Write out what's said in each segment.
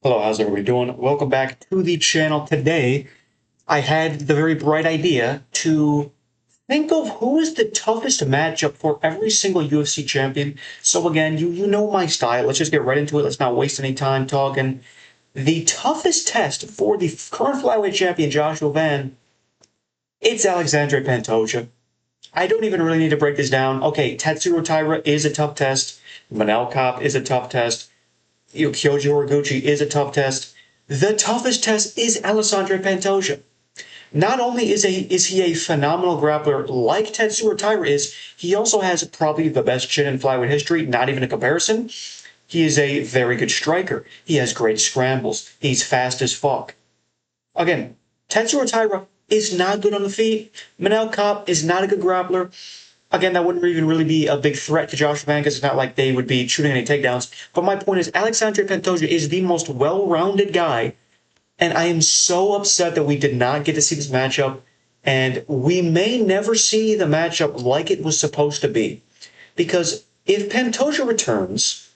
Hello, how's everybody doing? Welcome back to the channel. Today, I had the very bright idea to think of who is the toughest matchup for every single UFC champion. So again, you know my style. Let's just get right into it. Let's not waste any time talking. The toughest test for the current flyweight champion, Joshua Van, it's Alexandre Pantoja. I don't even really need to break this down. Okay, Tatsuro Taira is a tough test. Manel Kopp is a tough test. Kyoji Horiguchi is a tough test. The toughest test is Alessandro Pantoja. Not only is he a phenomenal grappler like Tatsuro Taira is, he also has probably the best chin in flyweight history, not even a comparison. He is a very good striker. He has great scrambles. He's fast as fuck. Again, Tatsuro Taira is not good on the feet. Manel Kopp is not a good grappler. Again, that wouldn't even really be a big threat to Joshua Van because it's not like they would be shooting any takedowns. But my point is, Alexandre Pantoja is the most well-rounded guy, and I am so upset that we did not get to see this matchup, and we may never see the matchup like it was supposed to be. Because if Pantoja returns,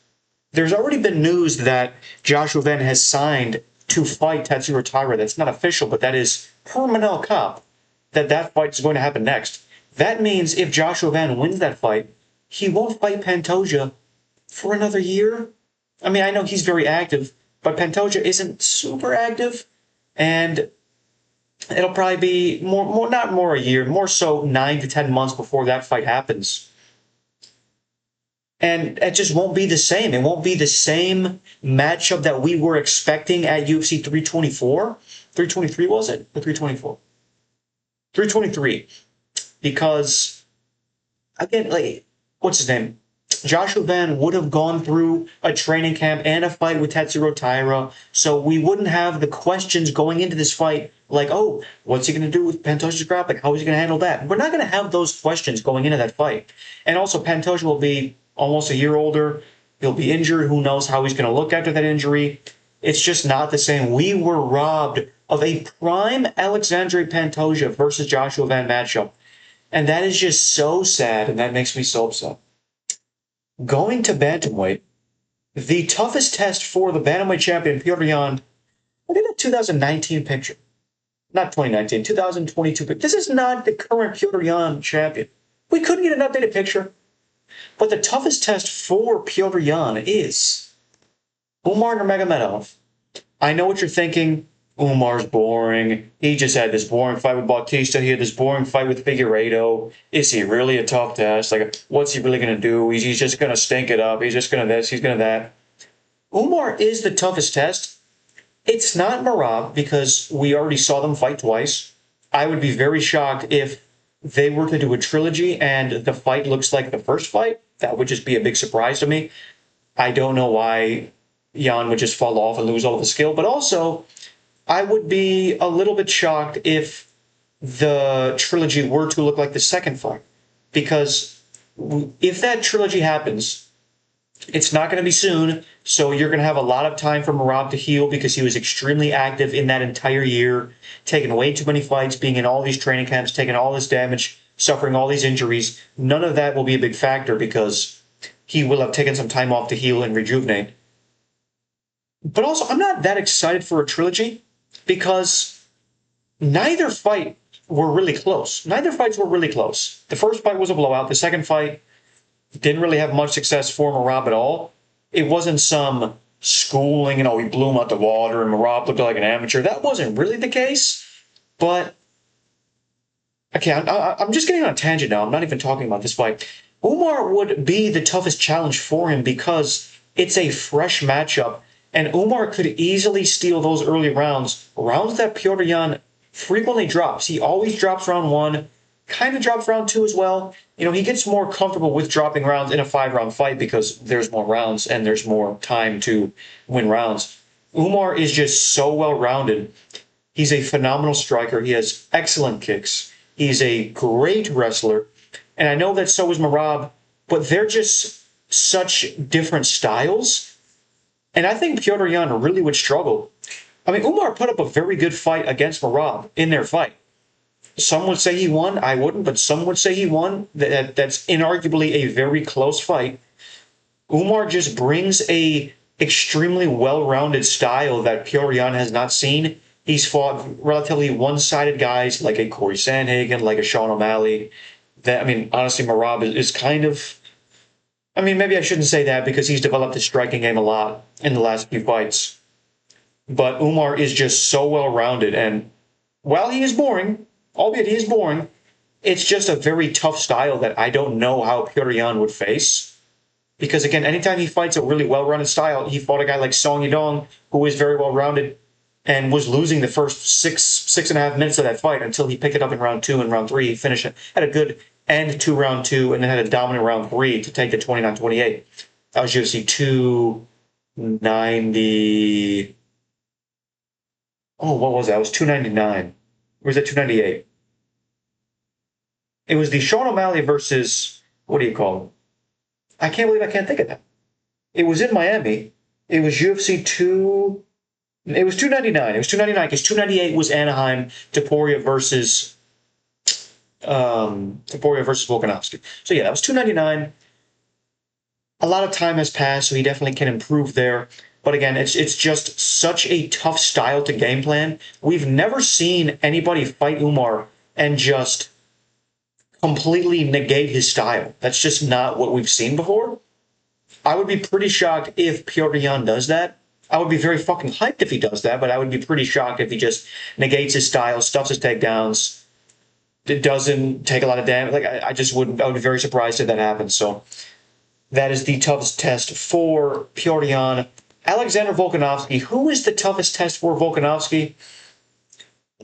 there's already been news that Joshua Van has signed to fight Tatsuro Taira. That's not official, but that is per Manel Kopp, that fight is going to happen next. That means if Joshua Van wins that fight, he won't fight Pantoja for another year. I mean, I know he's very active, but Pantoja isn't super active, and it'll probably be not more a year, more so 9 to 10 months before that fight happens. And it just won't be the same. It won't be the same matchup that we were expecting at UFC 324. 323 was it? Or 324? 323. Because, again, like, what's his name? Joshua Van would have gone through a training camp and a fight with Tatsuro Taira, so we wouldn't have the questions going into this fight like, oh, what's he going to do with Pantoja's grappling? How is he going to handle that? We're not going to have those questions going into that fight. And also, Pantoja will be almost a year older. He'll be injured. Who knows how he's going to look after that injury? It's just not the same. We were robbed of a prime Alexandre Pantoja versus Joshua Van matchup. And that is just so sad, and that makes me so upset. Going to bantamweight, the toughest test for the bantamweight champion, Petr Yan, look at that 2019 picture. Not 2019, 2022 picture. This is not the current Petr Yan champion. We couldn't get an updated picture. But the toughest test for Petr Yan is Umar Nurmagomedov. I know what you're thinking. Umar's boring. He just had this boring fight with Bautista. He had this boring fight with Figueiredo. Is he really a tough test? Like, what's he really going to do? He's just going to stink it up. He's just going to this. He's going to that. Umar is the toughest test. It's not Merab because we already saw them fight twice. I would be very shocked if they were to do a trilogy and the fight looks like the first fight. That would just be a big surprise to me. I don't know why Jan would just fall off and lose all of his skill, but also I would be a little bit shocked if the trilogy were to look like the second fight. Because if that trilogy happens, it's not going to be soon, so you're going to have a lot of time for Merab to heal because he was extremely active in that entire year, taking way too many fights, being in all these training camps, taking all this damage, suffering all these injuries. None of that will be a big factor because he will have taken some time off to heal and rejuvenate. But also, I'm not that excited for a trilogy because neither fight were really close. Neither fights were really close. The first fight was a blowout. The second fight didn't really have much success for Merab at all. It wasn't some schooling, he blew him out the water and Merab looked like an amateur. That wasn't really the case. But, okay, I'm just getting on a tangent now. I'm not even talking about this fight. Umar would be the toughest challenge for him because it's a fresh matchup. And Umar could easily steal those early rounds that Petr Yan frequently drops. He always drops round one, kind of drops round two as well. He gets more comfortable with dropping rounds in a 5-round fight because there's more rounds and there's more time to win rounds. Umar is just so well-rounded. He's a phenomenal striker. He has excellent kicks. He's a great wrestler. And I know that so is Merab, but they're just such different styles. And I think Petr Yan really would struggle. I mean, Umar put up a very good fight against Merab in their fight. Some would say he won. I wouldn't, but some would say he won. That's inarguably a very close fight. Umar just brings a extremely well-rounded style that Petr Yan has not seen. He's fought relatively one-sided guys like a Corey Sandhagen, like a Sean O'Malley. That, I mean, honestly, Merab is kind of. I mean, maybe I shouldn't say that because he's developed his striking game a lot in the last few fights. But Umar is just so well-rounded, and while he is boring, albeit he is boring, it's just a very tough style that I don't know how Petr Yan would face. Because again, anytime he fights a really well-rounded style, he fought a guy like Song Yadong, who is very well-rounded, and was losing the first six and a half minutes of that fight until he picked it up in round 2 and round 3. He finished it, had a good end to round 2, and then had a dominant round 3 to take the 29-28. That was UFC 290. Oh, what was that? It was 299. Or was it 298? It was the Sean O'Malley versus, what do you call it? I can't believe I can't think of that. It was in Miami. It was UFC 2. It was 299. It was 299 because 298 was Anaheim, Topuria versus Volkanovski. So yeah, that was 299. A lot of time has passed, so he definitely can improve there. But again, it's just such a tough style to game plan. We've never seen anybody fight Umar and just completely negate his style. That's just not what we've seen before. I would be pretty shocked if Petr Yan does that. I would be very fucking hyped if he does that, but I would be pretty shocked if he just negates his style, stuffs his takedowns, it doesn't take a lot of damage. Like I would be very surprised if that happens. So that is the toughest test for Petr Yan. Alexander Volkanovski. Who is the toughest test for Volkanovski?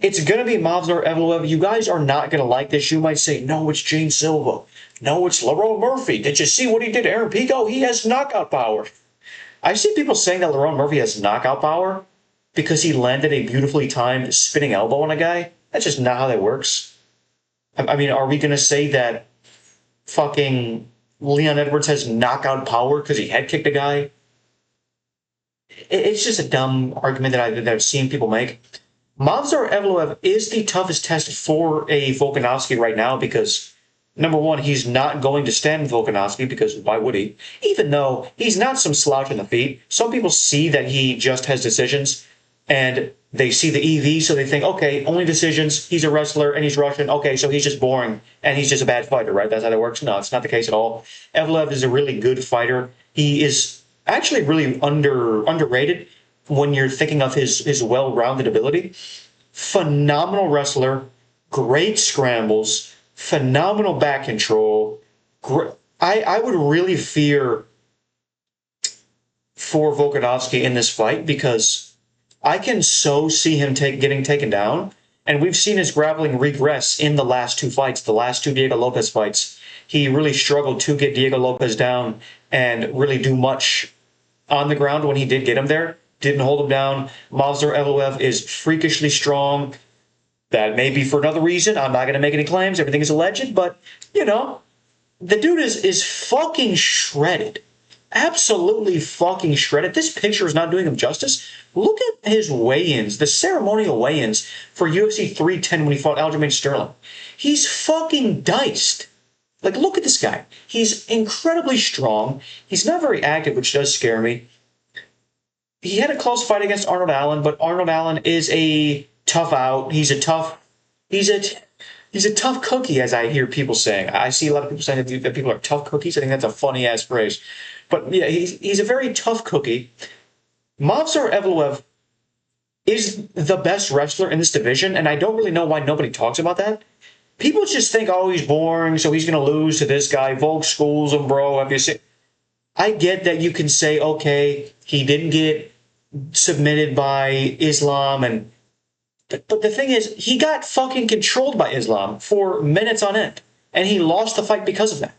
It's going to be Movsar Evloev. You guys are not going to like this. You might say, no, it's Gene Silva. No, it's Lerone Murphy. Did you see what he did to Aaron Pico? He has knockout power. I see people saying that Lerone Murphy has knockout power because he landed a beautifully timed spinning elbow on a guy. That's just not how that works. I mean, are we going to say that fucking Leon Edwards has knockout power because he head kicked a guy? It's just a dumb argument that I've seen people make. Movsar Evloev is the toughest test for a Volkanovski right now because, number one, he's not going to stand with Volkanovski because why would he? Even though he's not some slouch in the feet. Some people see that he just has decisions and they see the EV, so they think, okay, only decisions, he's a wrestler and he's Russian, okay, so he's just boring and he's just a bad fighter, right? That's how that works? No, it's not the case at all. Evloev is a really good fighter. He is actually really underrated when you're thinking of his well-rounded ability. Phenomenal wrestler, great scrambles, phenomenal back control. I would really fear for Volkanovski in this fight because I can so see him getting taken down. And we've seen his grappling regress in the last 2 fights, the last 2 Diego Lopez fights. He really struggled to get Diego Lopez down and really do much on the ground when he did get him there. Didn't hold him down. Movsar Evloev is freakishly strong. That may be for another reason. I'm not going to make any claims. Everything is alleged. But, you know, the dude is fucking shredded. Absolutely fucking shredded. This picture is not doing him justice. Look at his weigh-ins, the ceremonial weigh-ins for UFC 310 when he fought Aljamain Sterling. He's fucking diced. Like, look at this guy. He's incredibly strong. He's not very active, which does scare me. He had a close fight against Arnold Allen, but Arnold Allen is a tough out. He's a tough cookie, as I hear people saying. I see a lot of people saying that people are tough cookies. I think that's a funny-ass phrase. But yeah, he's a very tough cookie. Movsar Evloev is the best wrestler in this division, and I don't really know why nobody talks about that. People just think, oh, he's boring, so he's going to lose to this guy. Volk schools him, bro. Have you seen? I get that you can say, okay, he didn't get submitted by Islam, but the thing is, he got fucking controlled by Islam for minutes on end, and he lost the fight because of that.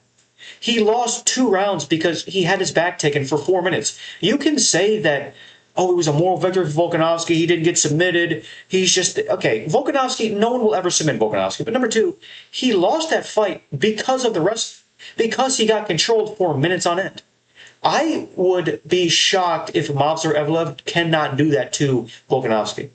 He lost 2 rounds because he had his back taken for 4 minutes. You can say that, oh, it was a moral victory for Volkanovski. He didn't get submitted. He's just, okay, Volkanovski, no one will ever submit Volkanovski. But number 2, he lost that fight because of the rest, because he got controlled for minutes on end. I would be shocked if Movsar Evloev cannot do that to Volkanovski.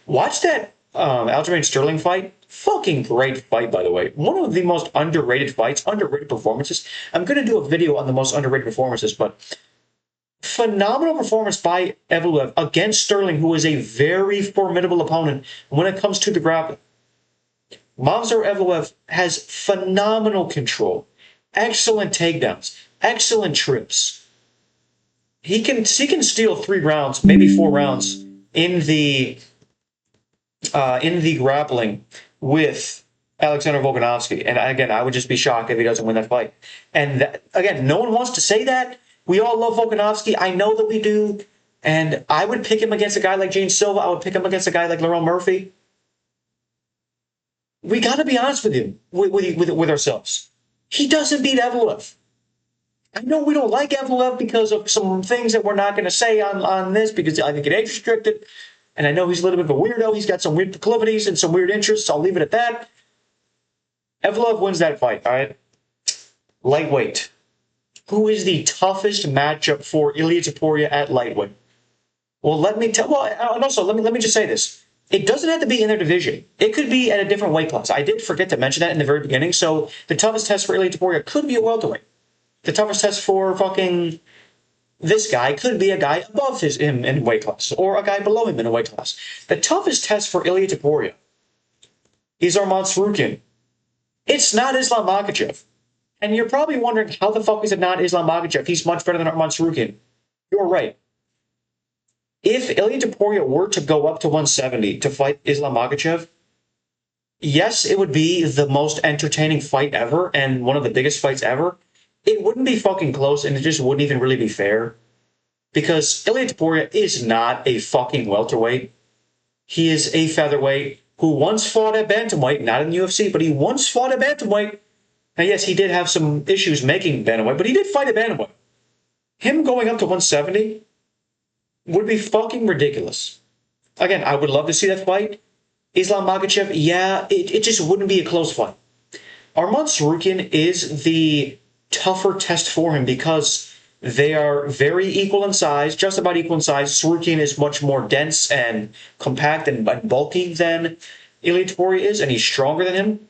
Watch that Aljamain Sterling fight. Fucking great fight, by the way. One of the most underrated fights, underrated performances. I'm going to do a video on the most underrated performances, but Phenomenal performance by Evloev against Sterling, who is a very formidable opponent when it comes to the grappling. Movsar Evloev has phenomenal control, excellent takedowns, excellent trips. He can steal 3 rounds, maybe 4 rounds in the grappling with Alexander Volkanovski. And again, I would just be shocked if he doesn't win that fight. And that, again, no one wants to say that. We all love Volkanovski. I know that we do. And I would pick him against a guy like Gene Silva. I would pick him against a guy like Lerone Murphy. We got to be honest with him, with ourselves. He doesn't beat Evloev. I know we don't like Evloev because of some things that we're not going to say on this because I think it age restricted. And I know he's a little bit of a weirdo. He's got some weird proclivities and some weird interests. I'll leave it at that. Evloev wins that fight, all right? Lightweight. Who is the toughest matchup for Ilia Topuria at lightweight? Well, let me tell. Well, and also let me just say this. It doesn't have to be in their division. It could be at a different weight class. I did forget to mention that in the very beginning. So the toughest test for Ilia Topuria could be a welterweight. The toughest test for fucking this guy could be a guy above him in weight class or a guy below him in a weight class. The toughest test for Ilia Topuria is Arman Tsarukyan. It's not Islam Makhachev. And you're probably wondering, how the fuck is it not Islam Makhachev? He's much better than Arman Tsarukyan. You're right. If Ilia Topuria were to go up to 170 to fight Islam Makhachev, yes, it would be the most entertaining fight ever and one of the biggest fights ever. It wouldn't be fucking close, and it just wouldn't even really be fair. Because Ilia Topuria is not a fucking welterweight. He is a featherweight who once fought at bantamweight, not in the UFC, but he once fought at bantamweight. Now, yes, he did have some issues making bantamweight, but he did fight at bantamweight. Him going up to 170 would be fucking ridiculous. Again, I would love to see that fight. Islam Makhachev, yeah, it just wouldn't be a close fight. Arman Tsarukyan is the tougher test for him because they are very equal in size, just about equal in size. Tsarukyan is much more dense and compact and bulky than Ilia Topuria is, and he's stronger than him.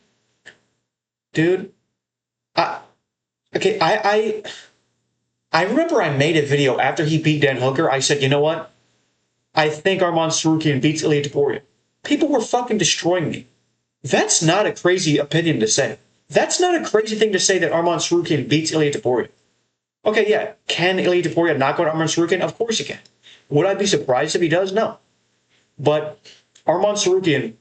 Dude, I remember I made a video after he beat Dan Hooker. I said, you know what? I think Arman Tsarukyan beats Ilia Topuria. People were fucking destroying me. That's not a crazy opinion to say. That's not a crazy thing to say that Arman Tsarukyan beats Ilia Topuria. Okay, yeah. Can Ilia Topuria knock out Arman Tsarukyan? Of course he can. Would I be surprised if he does? No. But Arman Tsarukyan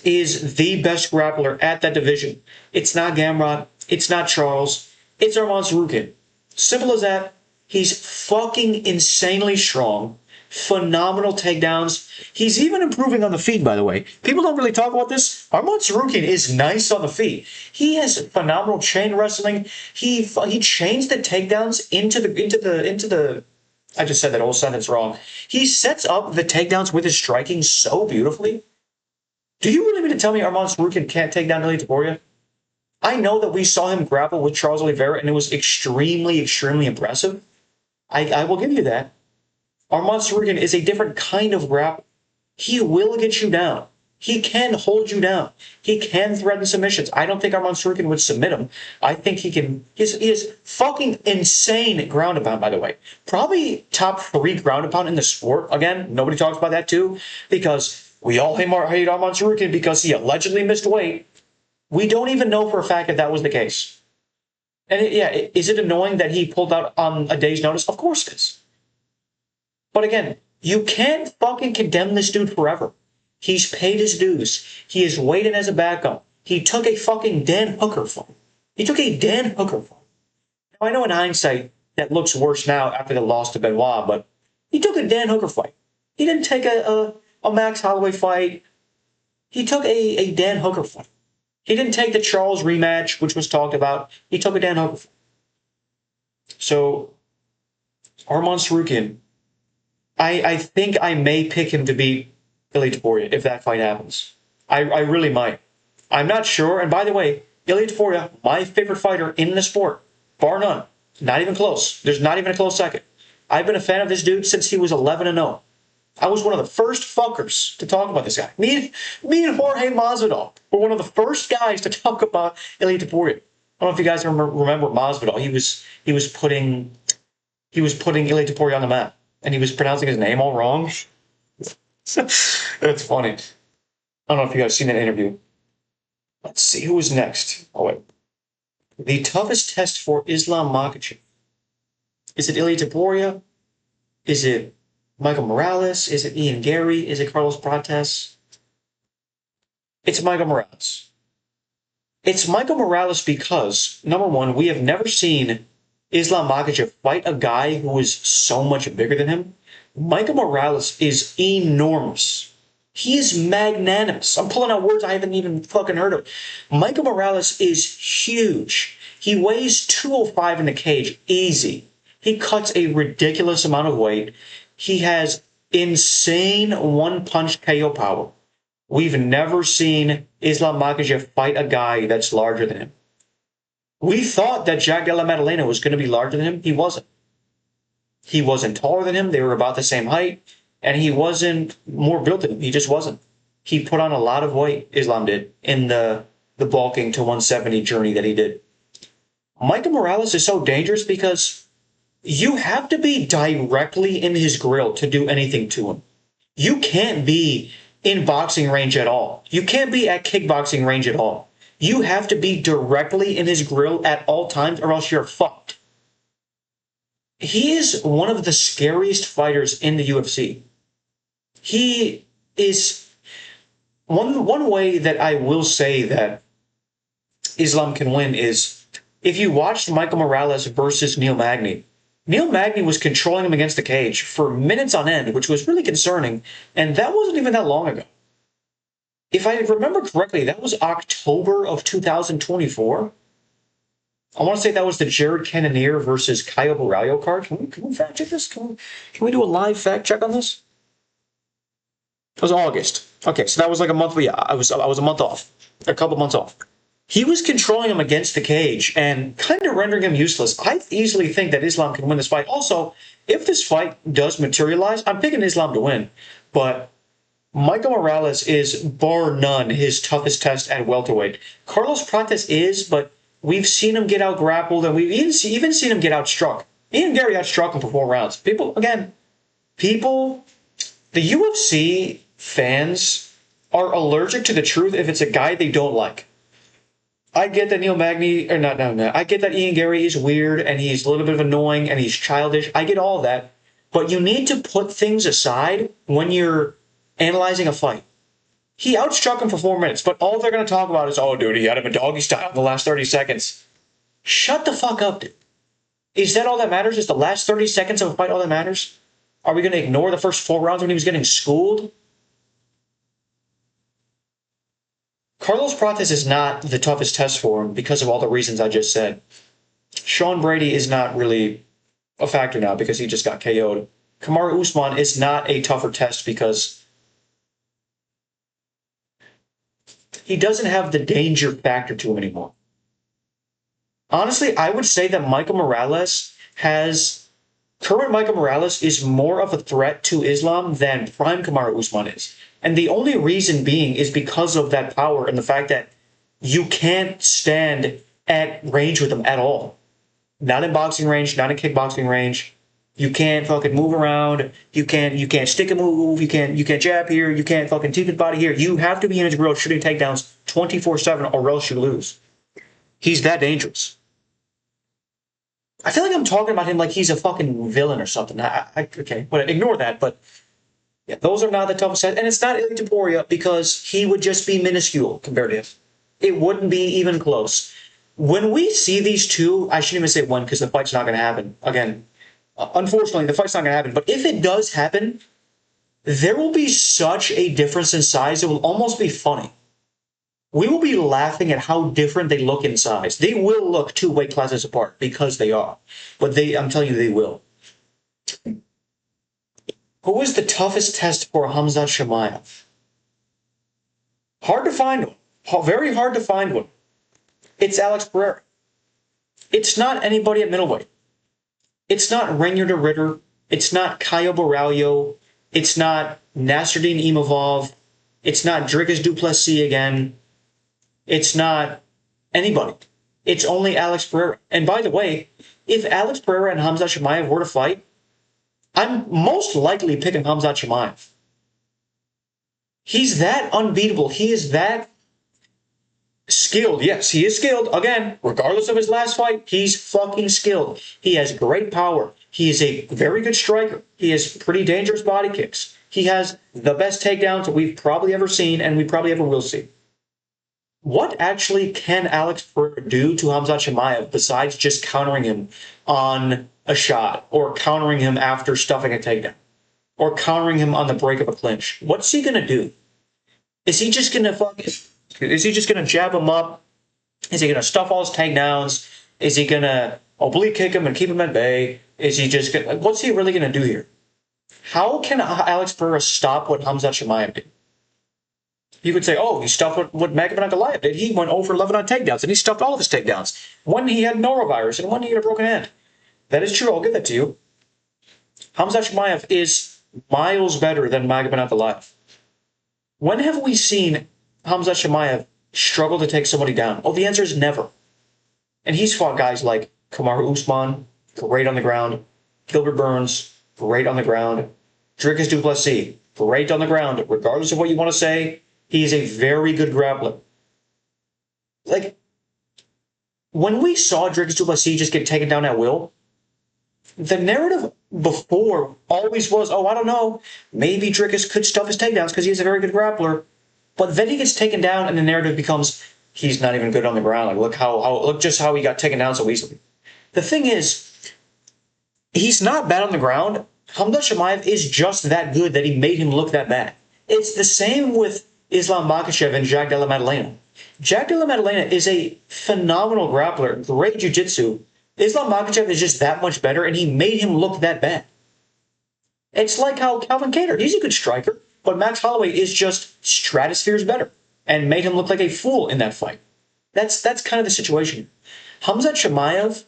is the best grappler at that division. It's not Gamrot. It's not Charles. It's Arman Tsarukyan. Simple as that. He's fucking insanely strong. Phenomenal takedowns. He's even improving on the feet, by the way. People don't really talk about this. Arman Tsarukyan is nice on the feet. He has phenomenal chain wrestling. He chains the takedowns into the. I just said that whole sentence wrong. He sets up the takedowns with his striking so beautifully. Do you really mean to tell me Arman Tsarukyan can't take down Ilia Topuria? I know that we saw him grapple with Charles Oliveira, and it was extremely, extremely impressive. I will give you that. Arman Tsarukyan is a different kind of grappler. He will get you down. He can hold you down. He can threaten submissions. I don't think Arman Tsarukyan would submit him. I think he can. He is fucking insane ground and pound, by the way. Probably top 3 ground and pound in the sport. Again, nobody talks about that too, because we all hate Arman Tsarukyan because he allegedly missed weight. We don't even know for a fact if that was the case. And is it annoying that he pulled out on a day's notice? Of course it is. But again, you can't fucking condemn this dude forever. He's paid his dues. He is waiting as a backup. He took a fucking Dan Hooker fight. He took a Dan Hooker fight. Now, I know in hindsight that looks worse now after the loss to Benoit, but he took a Dan Hooker fight. He didn't take a Max Holloway fight. He took a Dan Hooker fight. He didn't take the Charles rematch, which was talked about. He took a Dan Hooker fight. So, Arman Tsarukyan, I think I may pick him to beat Ilia Topuria if that fight happens. I really might. I'm not sure. And by the way, Ilia Topuria, my favorite fighter in the sport, bar none. Not even close. There's not even a close second. I've been a fan of this dude since he was 11-0. I was one of the first fuckers to talk about this guy. Me and Jorge Masvidal were one of the first guys to talk about Ilia Topuria. I don't know if you guys remember Masvidal. He was putting he was putting Ilia Topuria on the map, and he was pronouncing his name all wrong. That's funny. I don't know if you guys seen that interview. Let's see who was next. Oh wait, the toughest test for Islam Makhachev. Is it Ilia Topuria? Is it Michael Morales? Is it Ian Gary? Is it Carlos Prates? It's Michael Morales. It's Michael Morales because, number one, we have never seen Islam Makhachev fight a guy who is so much bigger than him. Michael Morales is enormous. He is magnanimous. I'm pulling out words I haven't even fucking heard of. Michael Morales is huge. He weighs 205 in the cage, easy. He cuts a ridiculous amount of weight. He has insane one-punch KO power. We've never seen Islam Makhachev fight a guy that's larger than him. We thought that Jack Della Maddalena was going to be larger than him. He wasn't. He wasn't taller than him. They were about the same height. And he wasn't more built than him. He just wasn't. He put on a lot of weight, Islam did, in the bulking to 170 journey that he did. Michael Morales is so dangerous because you have to be directly in his grill to do anything to him. You can't be in boxing range at all. You can't be at kickboxing range at all. You have to be directly in his grill at all times or else you're fucked. He is one of the scariest fighters in the UFC. He is one way that I will say that Islam can win is if you watched Michael Morales versus Neil Magny. Neil Magny was controlling him against the cage for minutes on end, which was really concerning, and that wasn't even that long ago. If I remember correctly, that was October of 2024. I want to say that was the Jared Cannonier versus Caio Borralho card. Can we fact check this? Can we do a live fact check on this? It was August. Okay, so that was like a month. Yeah, I was a month off, a couple months off. He was controlling him against the cage and kind of rendering him useless. I easily think that Islam can win this fight. Also, if this fight does materialize, I'm picking Islam to win. But Michael Morales is, bar none, his toughest test at welterweight. Carlos Prates is, but we've seen him get out grappled, and we've even seen him get outstruck. Ian Gary outstruck him for 4 rounds. The UFC fans are allergic to the truth if it's a guy they don't like. I get that Neil Magny, or not, I get that Ian Gary is weird and he's a little bit of annoying and he's childish. I get all that. But you need to put things aside when you're analyzing a fight. He outstruck him for 4 minutes, but all they're going to talk about is, oh, dude, he had him a doggy style in the last 30 seconds. Shut the fuck up, dude. Is that all that matters? Is the last 30 seconds of a fight all that matters? Are we going to ignore the first 4 rounds when he was getting schooled? Carlos Prates is not the toughest test for him because of all the reasons I just said. Sean Brady is not really a factor now because he just got KO'd. Kamaru Usman is not a tougher test because he doesn't have the danger factor to him anymore. Honestly, I would say that current Michael Morales is more of a threat to Islam than prime Kamaru Usman is. And the only reason being is because of that power and the fact that you can't stand at range with him at all. Not in boxing range, not in kickboxing range. You can't fucking move around. You can't stick a move. You can't jab here. You can't fucking teep his body here. You have to be in his grill shooting takedowns 24/7 or else you lose. He's that dangerous. I feel like I'm talking about him like he's a fucking villain or something. Okay, but ignore that. But yeah, those are not the toughest sets. And it's not Ilia Topuria because he would just be minuscule compared to him. It wouldn't be even close. When we see these two, I shouldn't even say one because the fight's not going to happen. Again, unfortunately, the fight's not going to happen. But if it does happen, there will be such a difference in size, it will almost be funny. We will be laughing at how different they look in size. They will look 2 weight classes apart because they are. But I'm telling you, they will. Who is the toughest test for Khamzat Chimaev? Hard to find one. Very hard to find one. It's Alex Pereira. It's not anybody at middleweight. It's not Reinier de Ritter. It's not Caio Borralho. It's not Nasruddin Imavov. It's not Dricus du Plessis again. It's not anybody. It's only Alex Pereira. And by the way, If Alex Pereira and Khamzat Chimaev were to fight, I'm most likely picking Khamzat Chimaev. He's that unbeatable. He is that skilled. Yes, he is skilled. Again, regardless of his last fight, he's fucking skilled. He has great power. He is a very good striker. He has pretty dangerous body kicks. He has the best takedowns that we've probably ever seen and we probably ever will see. What actually can Alex Pereira do to Khamzat Chimaev besides just countering him on a shot or countering him after stuffing a takedown or countering him on the break of a clinch? What's he going to do? Is he just going to jab him up? Is he going to stuff all his takedowns? Is he going to oblique kick him and keep him at bay? Is he just going to, what's he really going to do here? How can Alex Pereira stop what Khamzat Chimaev did? You could say, oh, he stuffed what Magomed Ankalaev did. He went over 11 on takedowns, and he stuffed all of his takedowns. One, he had norovirus, and one, he had a broken hand. That is true. I'll give that to you. Khamzat Chimaev is miles better than Magomed Ankalaev. When have we seen Khamzat Chimaev struggle to take somebody down? Oh, the answer is never. And he's fought guys like Kamaru Usman, great on the ground. Gilbert Burns, great on the ground. Dricus du Plessis, great on the ground. Regardless of what you want to say, he is a very good grappler. Like, when we saw Dricus du Plessis just get taken down at will, the narrative before always was, oh, I don't know, maybe Dricus could stuff his takedowns because he's a very good grappler. But then he gets taken down and the narrative becomes, he's not even good on the ground. Like, look just how he got taken down so easily. The thing is, he's not bad on the ground. Khamzat Chimaev is just that good that he made him look that bad. It's the same with Islam Makhachev and Jack Della Maddalena. Jack Della Maddalena is a phenomenal grappler, great jiu-jitsu. Islam Makhachev is just that much better, and he made him look that bad. It's like how Calvin Kattar, he's a good striker, but Max Holloway is just stratospheres better and made him look like a fool in that fight. That's kind of the situation. Khamzat Chimaev,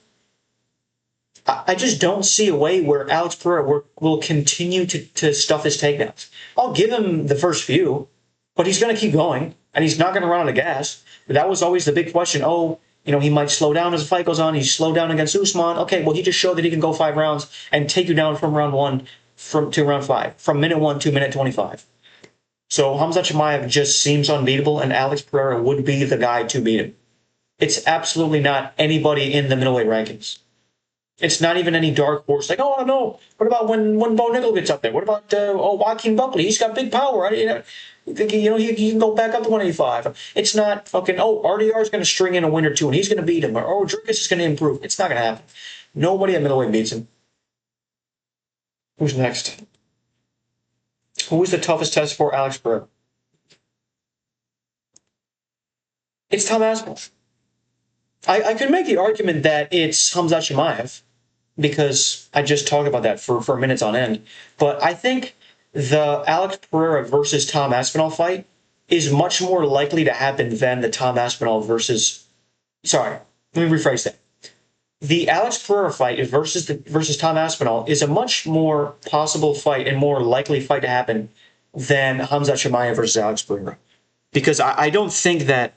I just don't see a way where Alex Pereira will continue to stuff his takedowns. I'll give him the first few, but he's going to keep going, and he's not going to run out of gas. But that was always the big question. Oh, you know, he might slow down as the fight goes on. He's slowed down against Usman. Okay, well, he just showed that he can go 5 rounds and take you down from round 1 to round 5, from minute 1 to minute 25. So Khamzat Chimaev just seems unbeatable, and Alex Pereira would be the guy to beat him. It's absolutely not anybody in the middleweight rankings. It's not even any dark horse like, oh, I don't know. What about when Bo Nickal gets up there? What about Joaquin Buckley? He's got big power. You think he can go back up to 185. It's not fucking, oh, RDR is going to string in a win or two and he's going to beat him. Or, oh, Dricus is going to improve. It's not going to happen. Nobody at middleweight beats him. Who's next? Who is the toughest test for Alex Pereira? It's Tom Aspinall. I could make the argument that it's Khamzat Chimaev because I just talked about that for minutes on end. But I think the Alex Pereira versus Tom Aspinall fight is much more likely to happen than the Tom Aspinall versus... Sorry, let me rephrase that. The Alex Pereira fight versus Tom Aspinall is a much more possible fight and more likely fight to happen than Khamzat Chimaev versus Alex Pereira. Because I don't think that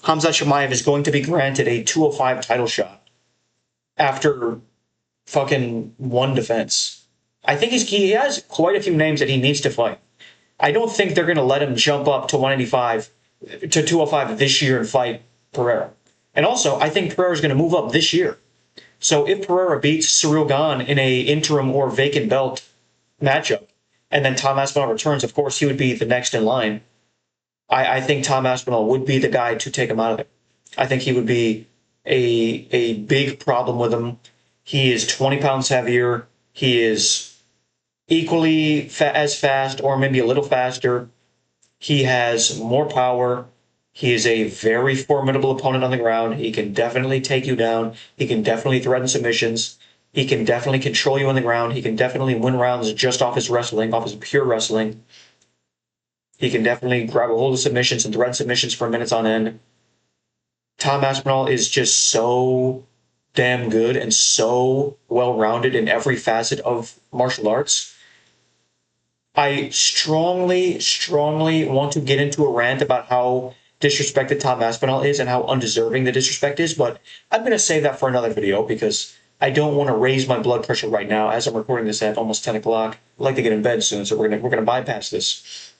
Khamzat Chimaev is going to be granted a 205 title shot after fucking one defense. I think he has quite a few names that he needs to fight. I don't think they're going to let him jump up to 185 to 205 this year and fight Pereira. And also, I think Pereira is going to move up this year. So if Pereira beats Cyril Gane in a interim or vacant belt matchup, and then Tom Aspinall returns, of course, he would be the next in line. I think Tom Aspinall would be the guy to take him out of it. I think he would be a big problem with him. He is 20 pounds heavier. He is equally as fast or maybe a little faster. He has more power. He is a very formidable opponent on the ground. He can definitely take you down. He can definitely threaten submissions. He can definitely control you on the ground. He can definitely win rounds just off his wrestling, off his pure wrestling. He can definitely grab a hold of submissions and threaten submissions for minutes on end. Tom Aspinall is just so damn good and so well-rounded in every facet of martial arts. I strongly, strongly want to get into a rant about how disrespected Tom Aspinall is and how undeserving the disrespect is, but I'm going to save that for another video because I don't want to raise my blood pressure right now as I'm recording this at almost 10 o'clock. I'd like to get in bed soon, so we're gonna bypass this.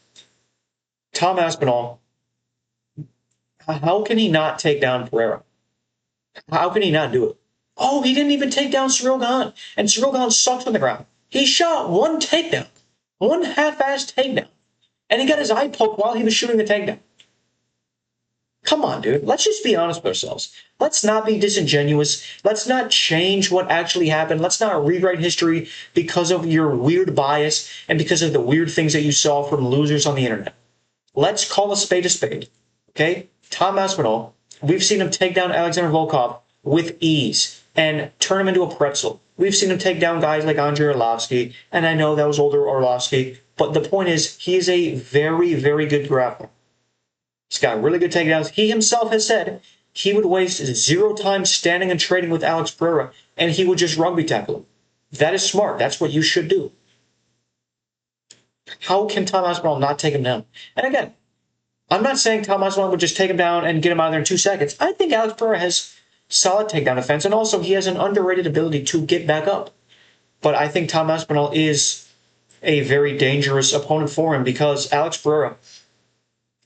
Tom Aspinall, how can he not take down Pereira? How can he not do it? Oh, he didn't even take down Cyril Gahn, and Cyril Gahn sucks on the ground. He shot one takedown, one half-assed takedown, and he got his eye poked while he was shooting the takedown. Come on, dude. Let's just be honest with ourselves. Let's not be disingenuous. Let's not change what actually happened. Let's not rewrite history because of your weird bias and because of the weird things that you saw from losers on the internet. Let's call a spade, okay? Tom Aspinall, we've seen him take down Alexander Volkov with ease and turn him into a pretzel. We've seen him take down guys like Andrei Arlovsky, and I know that was older Arlovsky, but the point is, he is a very, very good grappler. He's got really good takedowns. He himself has said he would waste 0 time standing and trading with Alex Pereira, and he would just rugby tackle him. That is smart. That's what you should do. How can Tom Aspinall not take him down? And again, I'm not saying Tom Aspinall would just take him down and get him out of there in 2 seconds. I think Alex Pereira has solid takedown defense, and also he has an underrated ability to get back up. But I think Tom Aspinall is a very dangerous opponent for him because Alex Pereira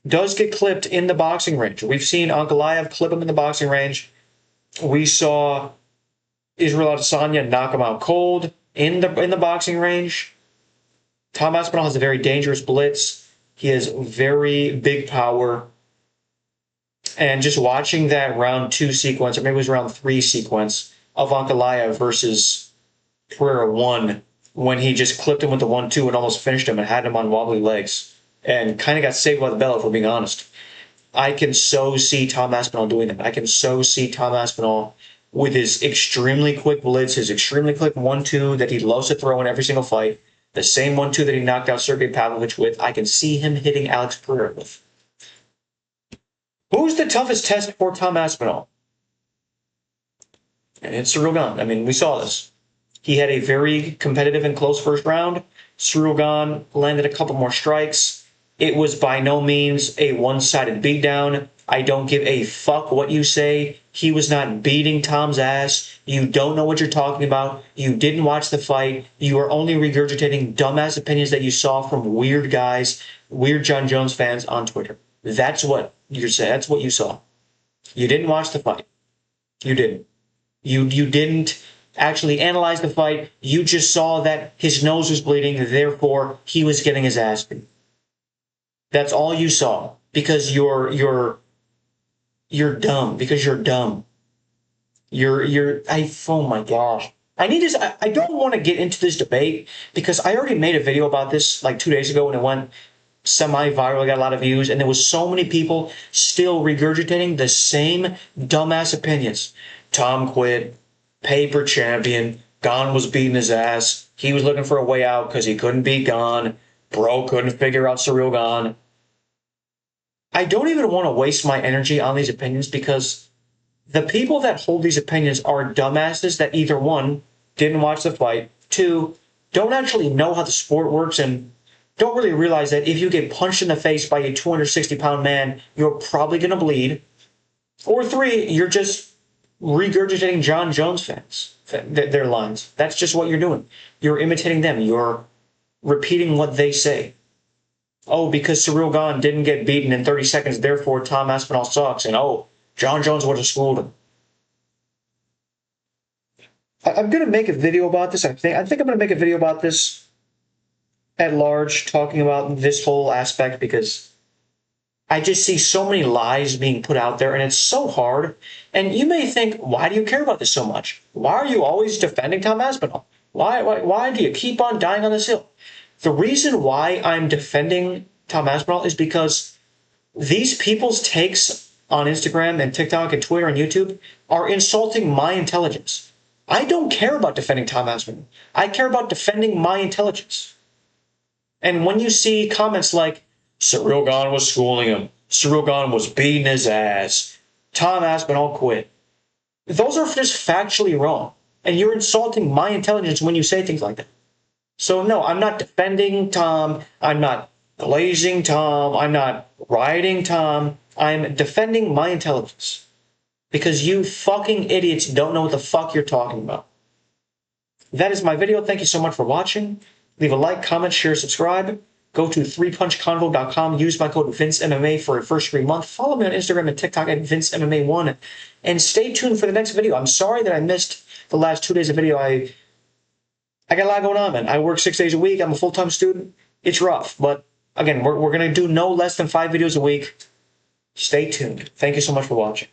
does get clipped in the boxing range. We've seen Ankalaev clip him in the boxing range. We saw Israel Adesanya knock him out cold in the boxing range. Tom Aspinall has a very dangerous blitz. He has very big power. And just watching that round 2 sequence, or maybe it was round 3 sequence, of Ankalaev versus Pereira 1, when he just clipped him with the 1-2 and almost finished him and had him on wobbly legs, and kind of got saved by the bell, if we're being honest. I can so see Tom Aspinall doing that. I can so see Tom Aspinall with his extremely quick blitz, his extremely quick 1-2 that he loves to throw in every single fight, the same 1-2 that he knocked out Sergey Pavlovich with. I can see him hitting Alex Pereira with. Who's the toughest test for Tom Aspinall? And it's Cyril Gahn. I mean, we saw this. He had a very competitive and close first round. Cyril Gahn landed a couple more strikes. It was by no means a one-sided beatdown. I don't give a fuck what you say. He was not beating Tom's ass. You don't know what you're talking about. You didn't watch the fight. You are only regurgitating dumbass opinions that you saw from weird guys, weird John Jones fans on Twitter. That's what you're saying. That's what you saw. You didn't watch the fight. You didn't. You didn't actually analyze the fight. You just saw that his nose was bleeding, therefore he was getting his ass beat. That's all you saw, because you're dumb. Because you're dumb. Oh my gosh. I don't want to get into this debate because I already made a video about this like 2 days ago and it went semi-viral, got a lot of views, and there was so many people still regurgitating the same dumbass opinions. Tom quit, paper champion, Gahn was beating his ass, he was looking for a way out because he couldn't beat Gahn, bro couldn't figure out Cyril Gahn. I don't even want to waste my energy on these opinions because the people that hold these opinions are dumbasses that either, 1, didn't watch the fight, 2, don't actually know how the sport works and don't really realize that if you get punched in the face by a 260-pound man, you're probably going to bleed. Or 3, you're just regurgitating John Jones fans, their lines. That's just what you're doing. You're imitating them. You're repeating what they say. Oh, because Cyril Gahn didn't get beaten in 30 seconds, therefore Tom Aspinall sucks. And oh, John Jones would have schooled him. I'm going to make a video about this. I think I'm going to make a video about this at large, talking about this whole aspect, because I just see so many lies being put out there and it's so hard. And you may think, why do you care about this so much? Why are you always defending Tom Aspinall? Why do you keep on dying on this hill? The reason why I'm defending Tom Aspinall is because these people's takes on Instagram and TikTok and Twitter and YouTube are insulting my intelligence. I don't care about defending Tom Aspinall. I care about defending my intelligence. And when you see comments like, Cyril Gahn was schooling him, Cyril Gahn was beating his ass, Tom Aspinall quit, those are just factually wrong. And you're insulting my intelligence when you say things like that. So no, I'm not defending Tom, I'm not glazing Tom, I'm not rioting Tom, I'm defending my intelligence. Because you fucking idiots don't know what the fuck you're talking about. that is my video. Thank you so much for watching. Leave a like, comment, share, subscribe. Go to 3punchconvo.com. Use my code VinceMMA for a first free month. Follow me on Instagram and TikTok at VinceMMA1. And stay tuned for the next video. I'm sorry that I missed the last 2 days of video. I got a lot going on, man. I work 6 days a week. I'm a full-time student. It's rough. But again, we're going to do no less than 5 videos a week. Stay tuned. Thank you so much for watching.